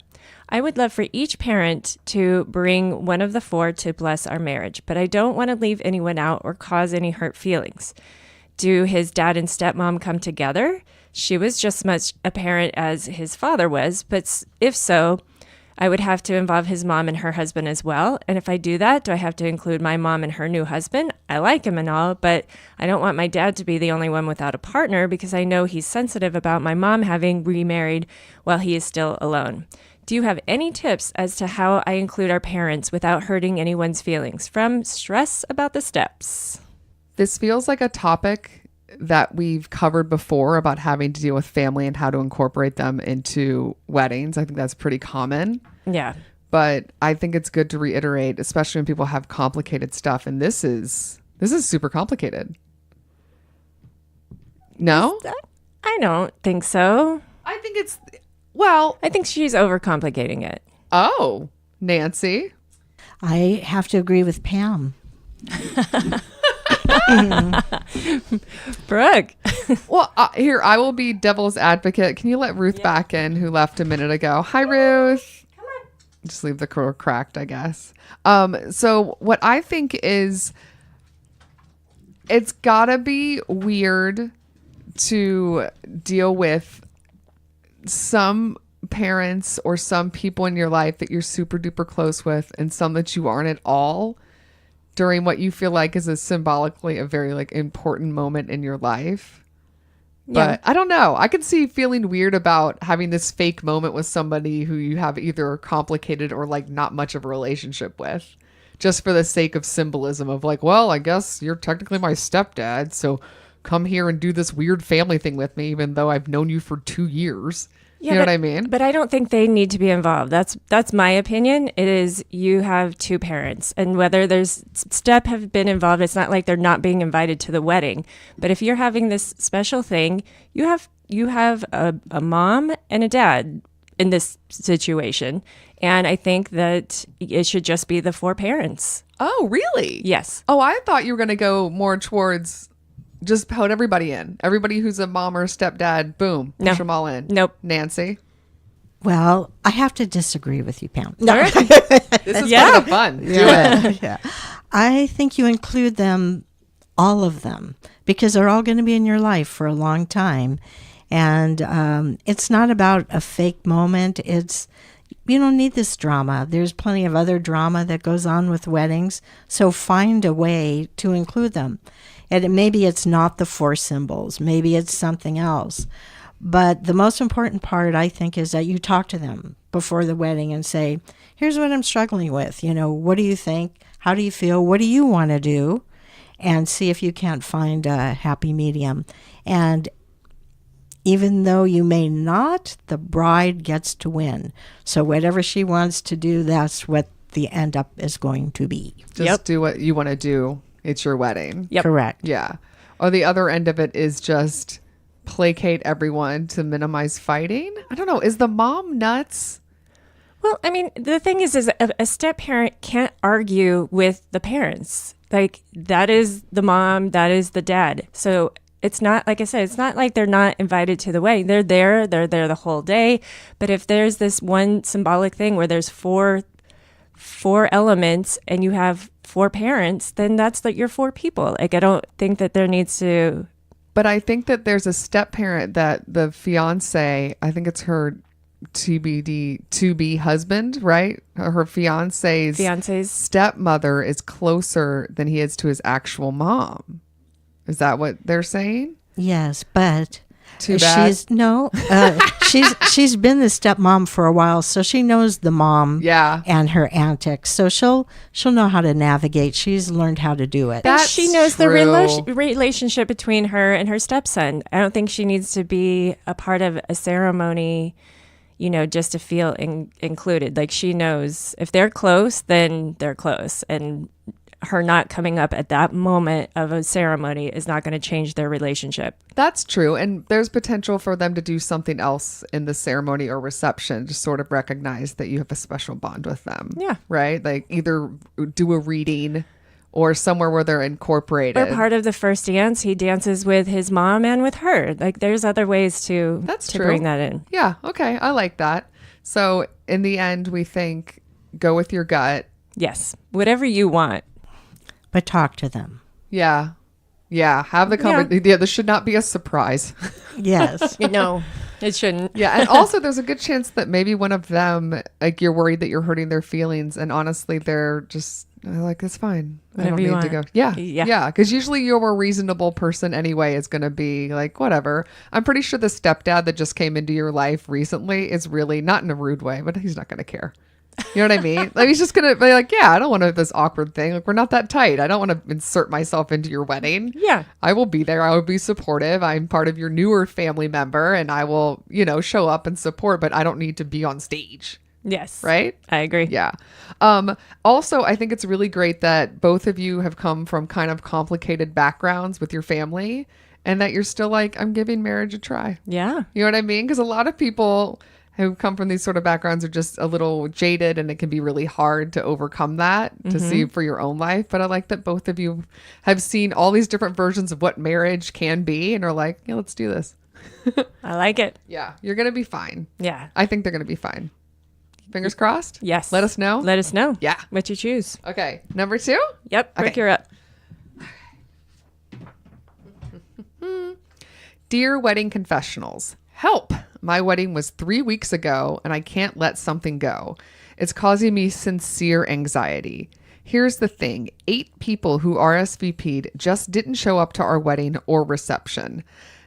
I would love for each parent to bring one of the 4 to bless our marriage, but I don't want to leave anyone out or cause any hurt feelings. Do his dad and stepmom come together? She was just as much a parent as his father was, but if so, I would have to involve his mom and her husband as well. And if I do that, do I have to include my mom and her new husband? I like him and all, but I don't want my dad to be the only one without a partner because I know he's sensitive about my mom having remarried while he is still alone. Do you have any tips as to how I include our parents without hurting anyone's feelings? From Stress About the Steps. This feels like a topic that we've covered before about having to deal with family and how to incorporate them into weddings. I think that's pretty common. Yeah. But I think it's good to reiterate, especially when people have complicated stuff. And this is super complicated. No? I don't think so. I think it's, well, I think she's overcomplicating it. oh, Nancy. I have to agree with Pam. Brooke. Well, here, I will be devil's advocate. Can you let Ruth back in, who left a minute ago? Hi, Ruth. Come on. Just leave the door cracked, I guess. So what I think is, it's gotta be weird to deal with some parents or some people in your life that you're super duper close with and some that you aren't at all during what you feel like is a symbolically a very like important moment in your life. But I don't know. I could see feeling weird about having this fake moment with somebody who you have either complicated or like not much of a relationship with, just for the sake of symbolism of like, well, I guess you're technically my stepdad, so come here and do this weird family thing with me, even though I've known you for 2 years. Yeah, you know what I mean? But I don't think they need to be involved. That's my opinion. It is you have two parents, and whether there's step have been involved, it's not like they're not being invited to the wedding. But if you're having this special thing, you have a mom and a dad in this situation, and I think that it should just be the four parents. Oh, really? Yes. Oh, I thought you were going to go more towards just put everybody in. Everybody who's a mom or a stepdad, boom, push them all in. Nope. Nancy? Well, I have to disagree with you, Pam. No. This is kind of fun. Do it. Yeah. I think you include them, all of them, because they're all going to be in your life for a long time. And it's not about a fake moment. You don't need this drama. There's plenty of other drama that goes on with weddings. So find a way to include them. And maybe it's not the four symbols. Maybe it's something else. But the most important part, I think, is that you talk to them before the wedding and say, here's what I'm struggling with. What do you think? How do you feel? What do you want to do? And see if you can't find a happy medium. And even though you may not, the bride gets to win. So whatever she wants to do, that's what the end up is going to be. Just do what you want to do. It's your wedding. Yep. Correct. Yeah. Or the other end of it is just placate everyone to minimize fighting. I don't know. Is the mom nuts? Well, I mean, the thing is a step parent can't argue with the parents. Like, that is the mom, that is the dad. So it's not, like I said, it's not like they're not invited to the wedding. They're there the whole day. But if there's this one symbolic thing where there's four elements and you have four parents, then that's your four people. Like, I don't think that there needs to. But I think that there's a step parent that the fiance, I think it's her to-be husband, right? Her fiance's stepmother is closer than he is to his actual mom. Is that what they're saying? Yes, but Too bad. she's she's been the stepmom for a while, so she knows the mom and her antics. So she'll know how to navigate. She's learned how to do it. And That's she knows true. the relationship between her and her stepson. I don't think she needs to be a part of a ceremony, just to feel included. Like, she knows if they're close, then they're close. And her not coming up at that moment of a ceremony is not going to change their relationship. That's true. And there's potential for them to do something else in the ceremony or reception to sort of recognize that you have a special bond with them. Yeah. Right? Like either do a reading or somewhere where they're incorporated. Or part of the first dance, he dances with his mom and with her. Like, there's other ways to bring that in. Yeah. Okay. I like that. So in the end, we think go with your gut. Yes. Whatever you want. But talk to them. Yeah. Yeah. Have the conversation. Yeah. This should not be a surprise. Yes. No, it shouldn't. Yeah. And also there's a good chance that maybe one of them, like, you're worried that you're hurting their feelings. And honestly, they're just like, it's fine. Whatever I don't you need to go. want. Yeah. Yeah. Yeah. Because usually your more reasonable person anyway is going to be like, whatever. I'm pretty sure the stepdad that just came into your life recently is really not in a rude way, but he's not going to care. You know what I mean? Like, he's just going to be like, yeah, I don't want to have this awkward thing. Like, we're not that tight. I don't want to insert myself into your wedding. Yeah. I will be there. I will be supportive. I'm part of your newer family member and I will, show up and support, but I don't need to be on stage. Yes. Right? I agree. Yeah. Also, I think it's really great that both of you have come from kind of complicated backgrounds with your family and that you're still like, I'm giving marriage a try. Yeah. You know what I mean? Because a lot of people who come from these sort of backgrounds are just a little jaded and it can be really hard to overcome that to see for your own life. But I like that both of you have seen all these different versions of what marriage can be and are like, yeah, let's do this. I like it. Yeah. You're going to be fine. Yeah. I think they're going to be fine. Fingers crossed? Yes. Let us know. Let us know. Yeah. What you choose. Okay. Number 2? Yep. Brooke, Okay. you're up. Dear Wedding Confessionals, help. My wedding was 3 weeks ago and I can't let something go. It's causing me sincere anxiety. Here's the thing. 8 people who RSVP'd just didn't show up to our wedding or reception.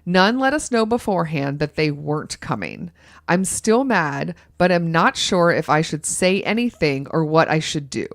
None let us know beforehand that they weren't coming. I'm still mad, but I'm not sure if I should say anything or what I should do.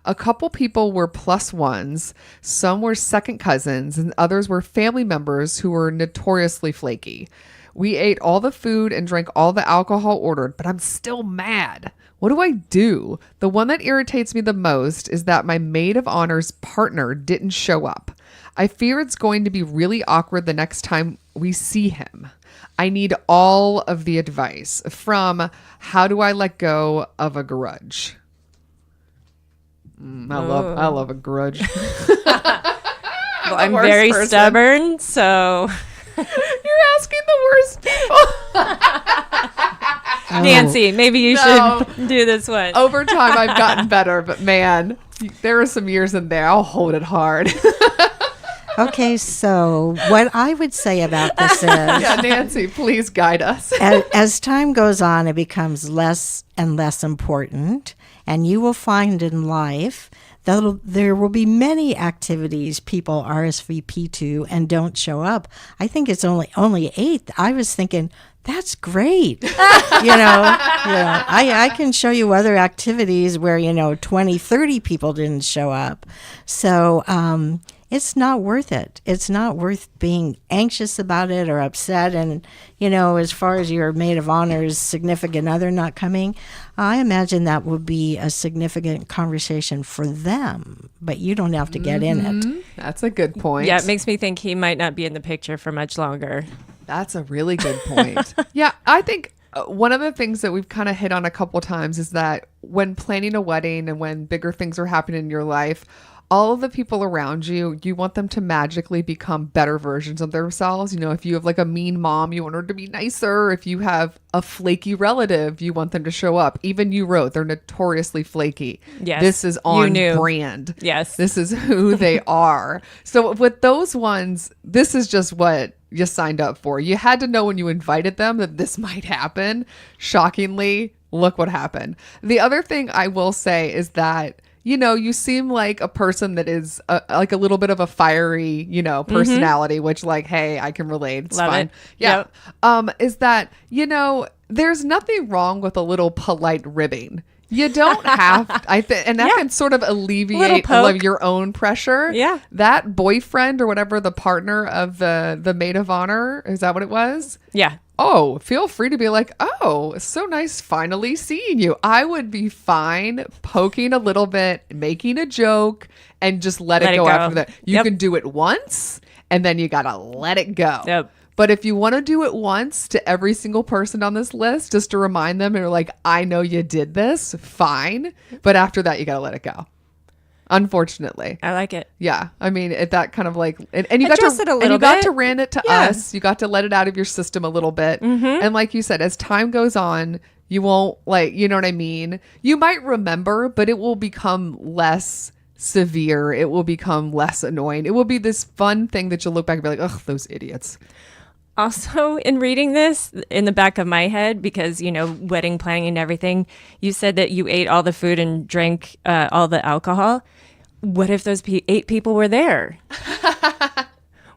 A couple people were plus ones, some were second cousins, and others were family members who were notoriously flaky. We ate all the food and drank all the alcohol ordered, but I'm still mad. What do I do? The one that irritates me the most is that my maid of honor's partner didn't show up. I fear it's going to be really awkward the next time we see him. I need all of the advice from how do I let go of a grudge? I love a grudge. Well, I'm very stubborn, so You're asking the worst people. Nancy, maybe you should do this one. Over time, I've gotten better, but man, there are some years in there. I'll hold it hard. Okay, so what I would say about this is, Yeah, Nancy, please guide us. as time goes on, it becomes less and less important, and you will find in life that there will be many activities people RSVP to and don't show up. I think it's only 8. I was thinking, that's great. I can show you other activities where, 20, 30 people didn't show up. So it's not worth it. It's not worth being anxious about it or upset. And, as far as your maid of honor's significant other not coming, I imagine that would be a significant conversation for them, but you don't have to get in it. That's a good point. Yeah, it makes me think he might not be in the picture for much longer. That's a really good point. Yeah, I think one of the things that we've kind of hit on a couple times is that when planning a wedding and when bigger things are happening in your life, all of the people around you, you want them to magically become better versions of themselves. If you have like a mean mom, you want her to be nicer. If you have a flaky relative, you want them to show up. Even you wrote, they're notoriously flaky. Yes, this is on brand. Yes. This is who they are. So with those ones, this is just what you signed up for. You had to know when you invited them that this might happen. Shockingly, look what happened. The other thing I will say is that you seem like a person that is like a little bit of a fiery, personality, which like, hey, I can relate. It's Love fine. it. Yeah. Yep. Is that, there's nothing wrong with a little polite ribbing. You don't have, and that can sort of alleviate all of your own pressure. Yeah. That boyfriend or whatever, the partner of the maid of honor, is that what it was? Yeah. Oh, feel free to be like, oh, it's so nice finally seeing you. I would be fine poking a little bit, making a joke, and just let it go after that. You can do it once, and then you got to let it go. Yep. But if you want to do it once to every single person on this list, just to remind them, and you're like, I know you did this, fine. But after that, you got to let it go. Unfortunately. I like it. Yeah. I mean, that kind of like, and you got Address it a little got bit. to rant it to us. You got to let it out of your system a little bit. And like you said, as time goes on, you won't like, you know what I mean? You might remember, but it will become less severe. It will become less annoying. It will be this fun thing that you'll look back and be like, ugh, those idiots. Also, in reading this, in the back of my head, because, wedding planning and everything, you said that you ate all the food and drank all the alcohol. What if those 8 people were there?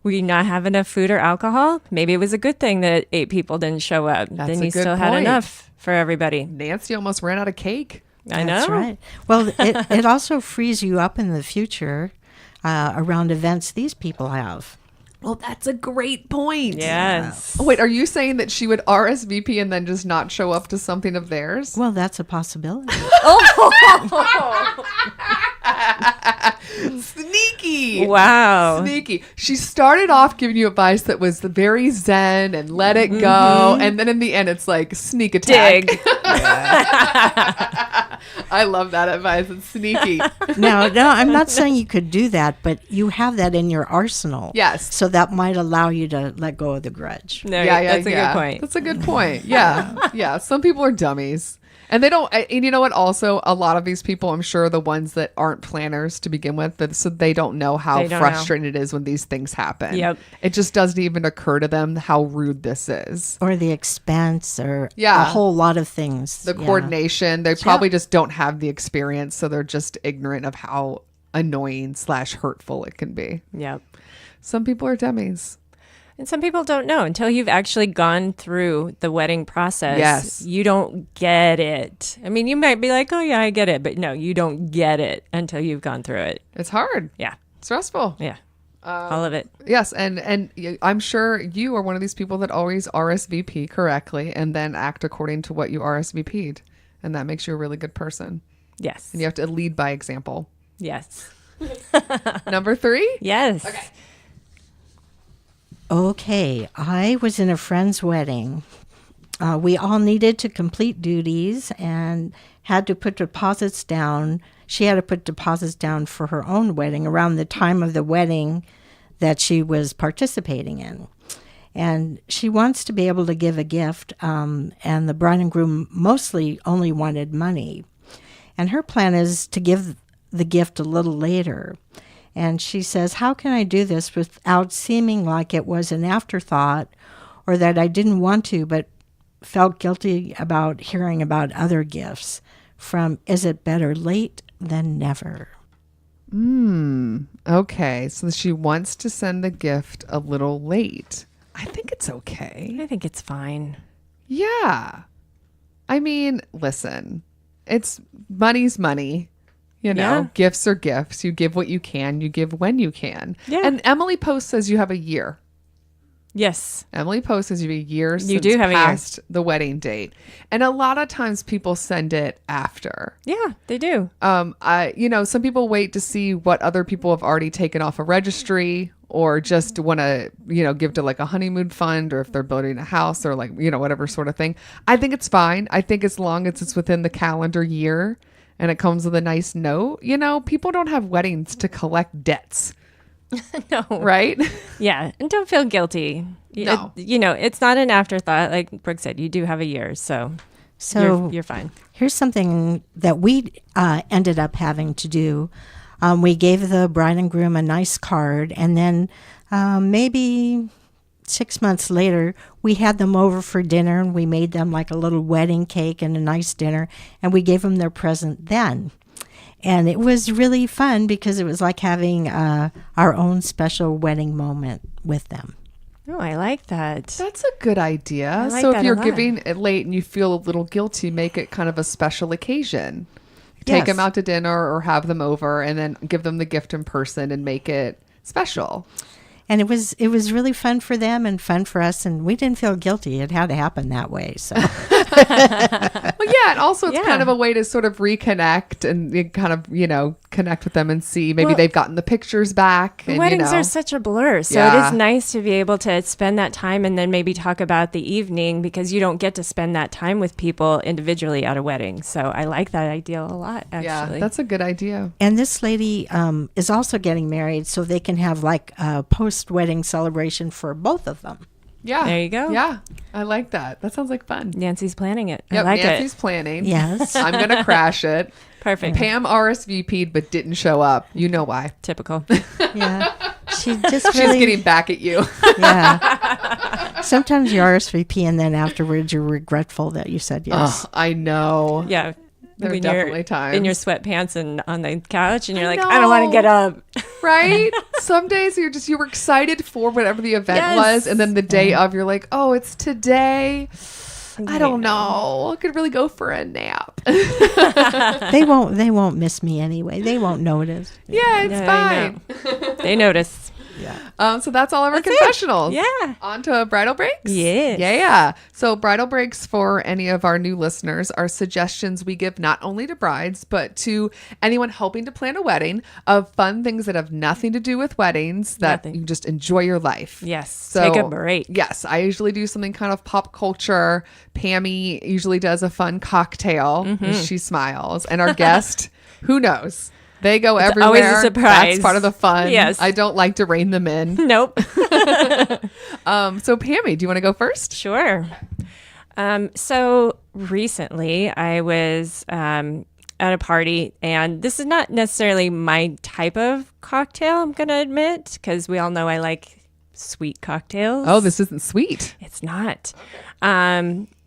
Will you not have enough food or alcohol? Maybe it was a good thing that 8 people didn't show up. Then you still had enough for everybody. Nancy almost ran out of cake. I know. That's right. Well, it also frees you up in the future around events these people have. Well, that's a great point. Yes. Oh, wait, are you saying that she would RSVP and then just not show up to something of theirs? Well, that's a possibility. Sneaky. Wow. Sneaky. She started off giving you advice that was very zen and let it go. And then in the end, it's like sneak attack. Dig. I love that advice. It's sneaky. No, I'm not saying you could do that, but you have that in your arsenal. Yes. So that might allow you to let go of the grudge. No, that's a good point. That's a good point. Yeah. Yeah. Some people are dummies. And they don't, and you know what? Also, a lot of these people, I'm sure, are the ones that aren't planners to begin with, so they don't know how frustrating it is when these things happen. Yep. It just doesn't even occur to them how rude this is. Or the expense or a whole lot of things. The coordination. They probably just don't have the experience, so they're just ignorant of how annoying / hurtful it can be. Yep. Some people are dummies. And some people don't know until you've actually gone through the wedding process. Yes. You don't get it. I mean, you might be like, oh, yeah, I get it. But no, you don't get it until you've gone through it. It's hard. Yeah. Stressful. Yeah. All of it. Yes, and I'm sure you are one of these people that always RSVP correctly and then act according to what you RSVP'd. And that makes you a really good person. Yes. And you have to lead by example. Yes. Number 3? Yes. Okay. Okay, I was in a friend's wedding. We all needed to complete duties and had to put deposits down. She had to put deposits down for her own wedding around the time of the wedding that she was participating in. And she wants to be able to give a gift, and the bride and groom mostly only wanted money. And her plan is to give the gift a little later. And she says, how can I do this without seeming like it was an afterthought or that I didn't want to but felt guilty about hearing about other gifts from Is It Better Late Than Never? Okay, so she wants to send the gift a little late. I think it's okay. I think it's fine. Yeah. I mean, listen, it's money's money. You know, Yeah. gifts are gifts. You give what you can. You give when you can. Yeah. And Emily Post says you have a year. Yes. Emily Post says you have a year You do since have a year. past the wedding date. And a lot of times people send it after. Yeah, they do. Some people wait to see what other people have already taken off a registry or just want to, give to like a honeymoon fund or if they're building a house or like, whatever sort of thing. I think it's fine. I think as long as it's within the calendar year and it comes with a nice note, people don't have weddings to collect debts, No. right? Yeah. And don't feel guilty. No. It's not an afterthought. Like Brooke said, you do have a year. So you're fine. Here's something that we ended up having to do. We gave the bride and groom a nice card, and then maybe 6 months later, we had them over for dinner, and we made them like a little wedding cake and a nice dinner, and we gave them their present then. And it was really fun because it was like having our own special wedding moment with them. Oh, I like that. That's a good idea. I like So that if a you're lot. giving it late and you feel a little guilty, make it kind of a special occasion. Take Yes. them out to dinner or have them over and then give them the gift in person and make it special. And it was really fun for them and fun for us, and we didn't feel guilty. It had to happen that way. So Well, yeah, and also it's Yeah. kind of a way to sort of reconnect and you kind of, connect with them and see maybe Well, they've gotten the pictures back. And, Weddings are such a blur. So Yeah. it is nice to be able to spend that time and then maybe talk about the evening because you don't get to spend that time with people individually at a wedding. So I like that idea a lot, actually. Yeah, that's a good idea. And this lady is also getting married, so they can have like a post-wedding celebration for both of them. Yeah. There you go. Yeah, I like that. That sounds like fun. Nancy's planning it. Yep, I like Nancy's it. planning. Yes. I'm going to crash it. Perfect. Pam RSVP'd but didn't show up. You know why. Typical. Yeah. She just She's really, getting back at you. yeah. Sometimes you RSVP and then afterwards you're regretful that you said yes. Oh, I know. Yeah. There are When definitely you're times. in your sweatpants and on the couch and you're I like, I don't want know. to get up. Right? Some days you were excited for whatever the event Yes. was, and then the day of you're like, oh, it's today. I don't know. I could really go for a nap. They won't miss me anyway. They won't notice. Yeah, it's Yeah, I fine. know. They notice. So that's all of our That's it. confessionals. Yeah. On to bridal breaks? Yes. Yeah. So bridal breaks for any of our new listeners are suggestions we give not only to brides, but to anyone hoping to plan a wedding of fun things that have nothing to do with weddings that Nothing. you just enjoy your life. Yes. So, Take a break. Yes. I usually do something kind of pop culture. Pammy usually does a fun cocktail. Mm-hmm. And she smiles. And our guest, who knows? They go It's everywhere. always a surprise. That's part of the fun. Yes. I don't like to rein them in. Nope. So Pammy, do you want to go first? Sure. So recently I was at a party, and this is not necessarily my type of cocktail, I'm going to admit, because we all know I like sweet cocktails. Oh, this isn't sweet. It's not.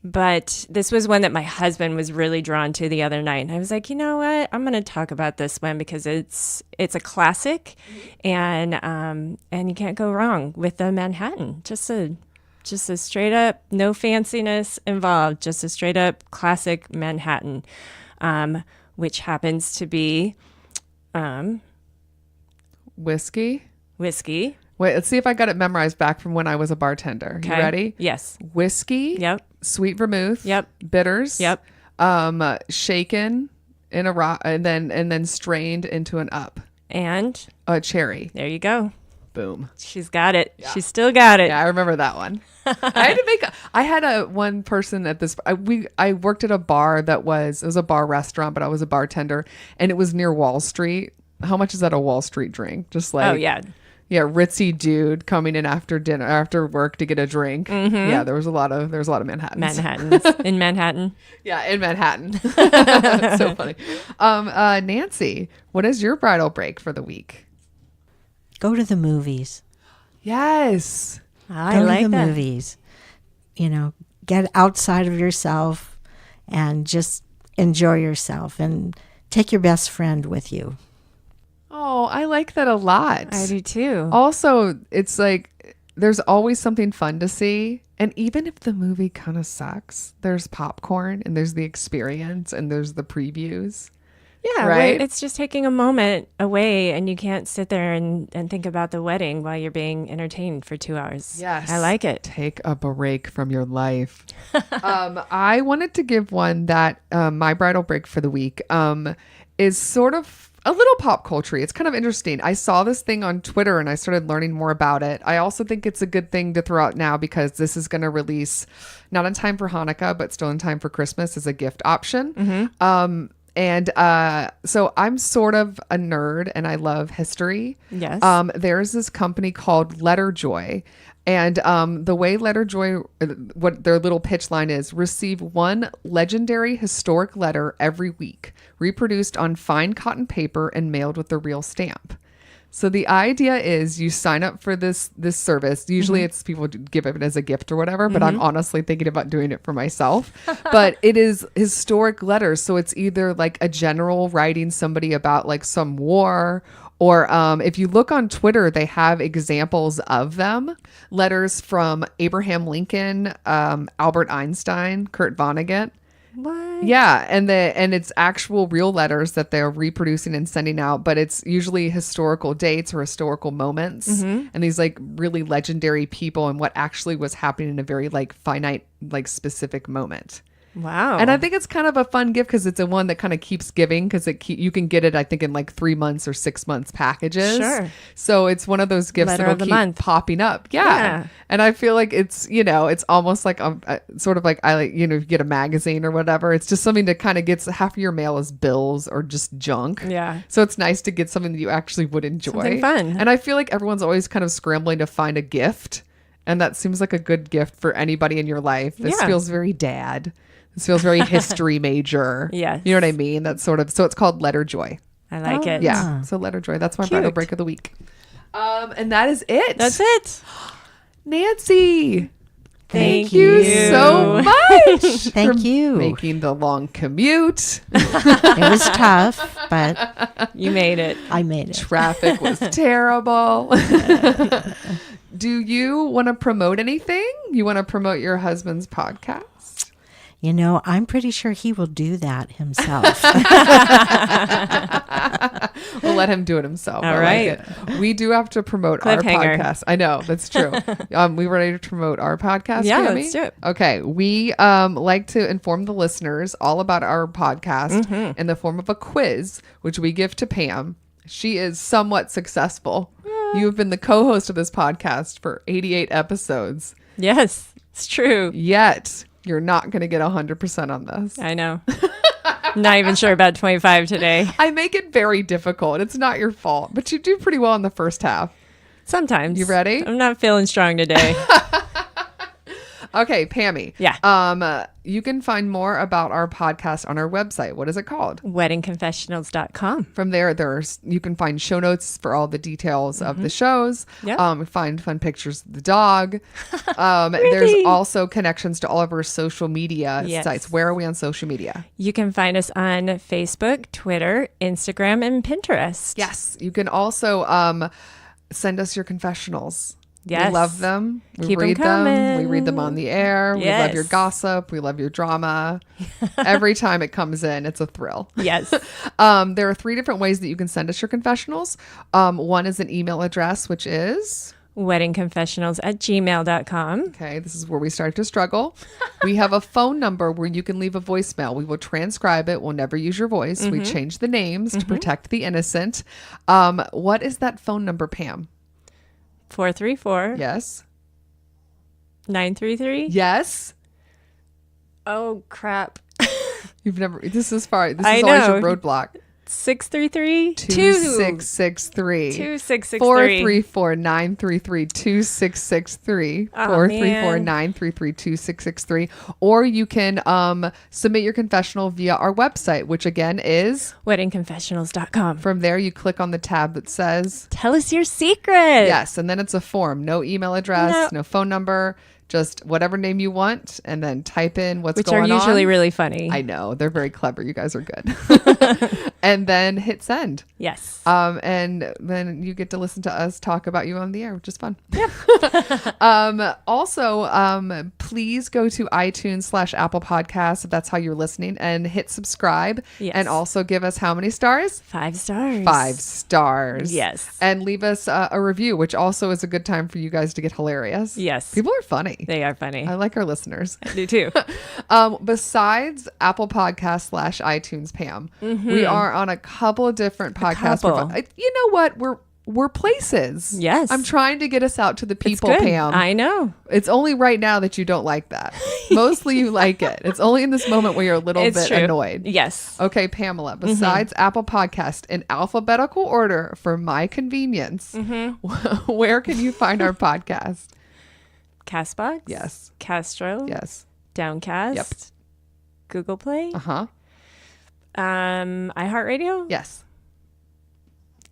But this was one that my husband was really drawn to the other night. And I was like, you know what? I'm going to talk about this one because it's a classic, and you can't go wrong with the Manhattan. Just a straight up, no fanciness involved, just a straight up classic Manhattan, which happens to be Whiskey. whiskey. Wait, let's see if I got it memorized back from when I was a bartender. Okay. You ready? Yes. Whiskey. Yep. Sweet vermouth. Yep. Bitters. Yep. Shaken in a rock, and then strained into an up. And A cherry. there you go. Boom. She's got it. Yeah. She's still got it. Yeah, I remember that one. I had one person at this. I worked at a bar it was a bar restaurant, but I was a bartender, and it was near Wall Street. How much is that a Wall Street drink? Just like, Oh yeah. Yeah, ritzy dude coming in after work to get a drink. Mm-hmm. Yeah, there was a lot of Manhattans. Manhattans in Manhattan. Yeah, in Manhattan. So funny. Nancy, what is your bridal break for the week? Go to the movies. Yes. I Go like to the that. movies. Get outside of yourself and just enjoy yourself, and take your best friend with you. Oh, I like that a lot. I do too. Also, it's like there's always something fun to see. And even if the movie kind of sucks, there's popcorn and there's the experience and there's the previews. Yeah, right. It's just taking a moment away, and you can't sit there and think about the wedding while you're being entertained for 2 hours. Yes. I like it. Take a break from your life. I wanted to give one that my bridal break for the week is sort of a little pop culture. It's kind of interesting. I saw this thing on Twitter and I started learning more about it. I also think it's a good thing to throw out now because this is going to release not in time for Hanukkah, but still in time for Christmas as a gift option. Mm-hmm. So I'm sort of a nerd and I love history. Yes. There's this company called Letterjoy. And the way Letterjoy, what their little pitch line is, receive one legendary historic letter every week, reproduced on fine cotton paper and mailed with a real stamp. So the idea is you sign up for this service. Usually it's people give it as a gift or whatever, but I'm honestly thinking about doing it for myself. But it is historic letters. So it's either like a general writing somebody about like some war, or if you look on Twitter, they have examples of them. Letters from Abraham Lincoln, Albert Einstein, Kurt Vonnegut. What? Yeah, and it's actual real letters that they're reproducing and sending out, but it's usually historical dates or historical moments, and these like really legendary people and what actually was happening in a very like finite, like specific moment. Wow. And I think it's kind of a fun gift because it's a one that kind of keeps giving because you can get it, I think, in like 3 months or 6 months packages. Sure. So it's one of those gifts Letter that'll of the keep month. popping up. Yeah. And I feel like it's, it's almost like sort of like I like, you get a magazine or whatever. It's just something that kind of gets half of your mail as bills or just junk. Yeah. So it's nice to get something that you actually would enjoy. Something fun. And I feel like everyone's always kind of scrambling to find a gift. And that seems like a good gift for anybody in your life. This feels very dad. This feels very history major. Yes. You know what I mean? That's sort of, so it's called Letterjoy. I like it. Yeah. So Letterjoy. That's my Cute. bridal break of the week. And that is it. That's it. Nancy. Thank you you. so much. Thank for you. Making the long commute. It was tough, but You made it. I made it. Traffic was terrible. Do you want to promote anything? You want to promote your husband's podcast? I'm pretty sure he will do that himself. We'll let him do it himself. All I right. like it. We do have to promote our Cliffhanger. podcast. I know, that's true. We ready to promote our podcast? Yeah, Tammy? let's do it. Okay. We like to inform the listeners all about our podcast in the form of a quiz, which we give to Pam. She is somewhat successful. You have been the co-host of this podcast for 88 episodes. Yes, it's true. Yet you're not going to get 100% on this. I know. Not even sure about 25 today. I make it very difficult. It's not your fault, but you do pretty well in the first half. Sometimes. You ready? I'm not feeling strong today. Okay, Pammy. Yeah. You can find more about our podcast on our website. What is it called? Weddingconfessionals.com. From there, you can find show notes for all the details of the shows. Yep. Find fun pictures of the dog. There's also connections to all of our social media sites. Where are we on social media? You can find us on Facebook, Twitter, Instagram, and Pinterest. Yes. You can also send us your confessionals. Yes. We love them. We Keep 'em read them. coming. We read them on the air. We love your Yes. gossip. We love your drama. Every time it comes in, it's a thrill. Yes. There are 3 different ways that you can send us your confessionals. One is an email address, which is... weddingconfessionals@gmail.com. Okay, this is where we start to struggle. We have a phone number where you can leave a voicemail. We will transcribe it. We'll never use your voice. We change the names to protect the innocent. What is that phone number, Pam? 434 Yes. 933. Yes. Oh, crap. You've never, this is I always your know. roadblock. 633 2663 2663. 434-933-2663 Oh, 434-933-2663. Or you can submit your confessional via our website, which again is weddingconfessionals.com. from there you click on the tab that says Tell us your secret. yes, and then it's a form. No email address, no phone number, just whatever name you want, and then type in what's Which going on. are usually really funny. I know, they're very clever. You guys are good. And then hit send. Yes. And then you get to listen to us talk about you on the air, which is fun. Yeah. Also, please go to iTunes/Apple Podcasts if that's how you're listening, and hit subscribe. Yes. And also give us how many stars? 5 stars. 5 stars. Yes. And leave us a review, which also is a good time for you guys to get hilarious. Yes. People are funny. They are funny. I like our listeners. I do too. Besides Apple Podcasts/iTunes, Pam, we are on a couple of different podcast. couple. You know what? We're places. Yes. I'm trying to get us out to the It's people, good. Pam. I know. It's only right now that you don't like that. Mostly you like it. It's only in this moment where you're a little It's bit true. annoyed. Yes. Okay, Pamela, besides Apple Podcast in alphabetical order for my convenience, where can you find our podcast? Castbox. Yes. Castro. Yes. Downcast. Yep. Google Play. Uh-huh. iHeartRadio. Yes.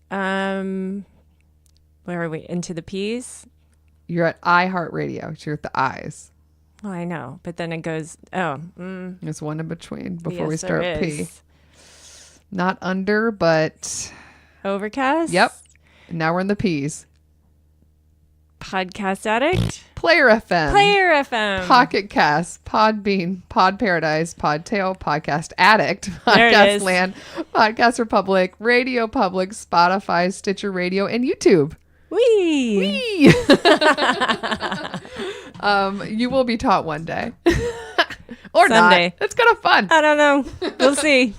Where are we? Into the P's. You're at iHeartRadio. You're at the I's. Well, I know, but then it goes. Oh. There's one in between before we yes, start there P. is. Not under, but Overcast. yep. Now we're in the P's. Podcast Addict. Player FM. Player FM. Pocket Cast, Podbean, Pod Paradise, Podtail, Podcast Addict, There it Podcast is. Land, Podcast Republic, Radio Public, Spotify, Stitcher Radio, and YouTube. Wee. You will be taught one day. Or Someday. not. It's kind of fun. I don't know. We'll see.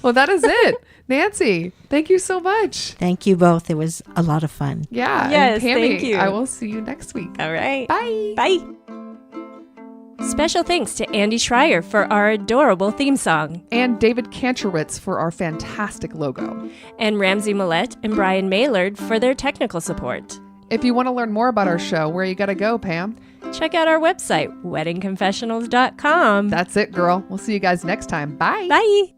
Well, that is it. Nancy, thank you so much. Thank you both. It was a lot of fun. Yeah. Yes, and Pammy, thank you. I will see you next week. All right. Bye. Bye. Special thanks to Andy Schreier for our adorable theme song, And David Kantrowitz for our fantastic logo. and Ramsey Millette and Brian Maylard for their technical support. If you want to learn more about our show, where you got to go, Pam? Check out our website, weddingconfessionals.com. That's it, girl. We'll see you guys next time. Bye. Bye.